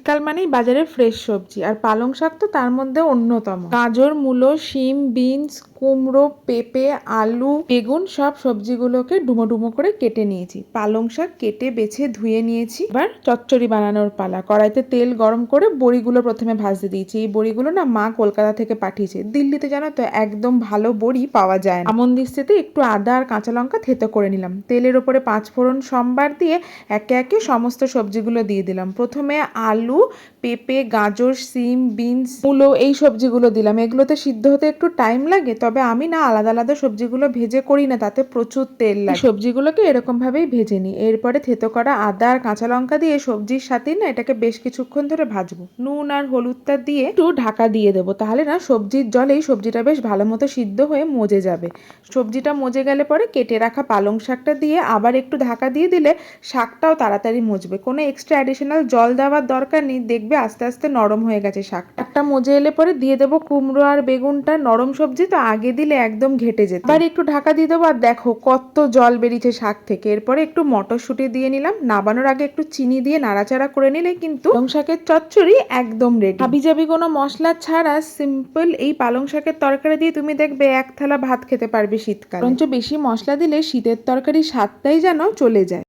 শীতকাল মানেই বাজারে ফ্রেশ সবজি, আর পালং শাক তো তার মধ্যে অন্যতম। গাজর, মূলো, শিম, বিনস, কুমড়ো, পেঁপে, আলু, বেগুন সব সবজিগুলোকে ডুমো ডুমো করে কেটে নিয়েছি। পালং শাক কেটে বেছে ধুয়ে নিয়েছি। এবার চচ্চড়ি বানানোর পালা। কড়াইতে তেল গরম করে বড়িগুলো প্রথমে ভাজতে দিয়েছি। এই বড়িগুলো না মা কলকাতা থেকে পাঠিয়েছে। দিল্লিতে জানো তো একদম ভালো বড়ি পাওয়া যায় না। আমন দিস্তেতে একটু আদা আর কাঁচা লঙ্কা থেতো করে নিলাম। তেলের ওপরে 5 ফোড়ন সম্বার দিয়ে একে একে সমস্ত সবজিগুলো দিয়ে দিলাম। প্রথমে আলু, পেঁপে, গাজর, সিম, বিনস, মূলো এই সবজিগুলো দিলাম। এগুলোতে সিদ্ধ হতে একটু টাইম লাগে, তবে আমি না আলাদা আলাদা সবজিগুলো ভেজে করি না, তাতে প্রচুর তেল লাগে। সবজিগুলোকে এরকম ভাবেই ভেজে নিই। এরপরে থেতো করা আদা আর কাঁচা লঙ্কা দিয়ে সবজির সাথে না এটাকে বেশ কিছুক্ষণ ধরে ভাজবো। নুন আর হলুদটা দিয়ে একটু ঢাকা দিয়ে দেবো, তাহলে না সবজির জলেই সবজিটা বেশ ভালো মতো সিদ্ধ হয়ে মজে যাবে। সবজিটা মজে গেলে পরে কেটে রাখা পালং শাকটা দিয়ে আবার একটু ঢাকা দিয়ে দিলে শাকটাও তাড়াতাড়ি মজবে। কোনো এক্সট্রা অ্যাডিশনাল জল দেওয়ার দরকার নেই, দেখবে আস্তে আস্তে নরম হয়ে গেছে শাকটা। একটা মজে এলে পরে দিয়ে দেবো কুমড়ো আর বেগুনটা। নরম সবজি তো আগে দিলে একদম ঘেটে যেত। আবার একটু ঢাকা দিয়ে দেবো, আর দেখো কত জল বেরিয়েছে শাক থেকে। এরপরে একটু মটরশুঁটি দিয়ে নিলাম। নাবানোর আগে একটু চিনি দিয়ে নাড়াচাড়া করে নিলে কিন্তু পালং শাকের চচ্চড়ি একদম রেডি। হাবিজাবি কোনো মশলা ছাড়া সিম্পল এই পালং শাকের তরকারি দিয়ে তুমি দেখবে এক থালা ভাত খেতে পারবে শীতকালে। বরঞ্চ বেশি মশলা দিলে শীতের তরকারি স্বাদটাই যেন চলে যায়।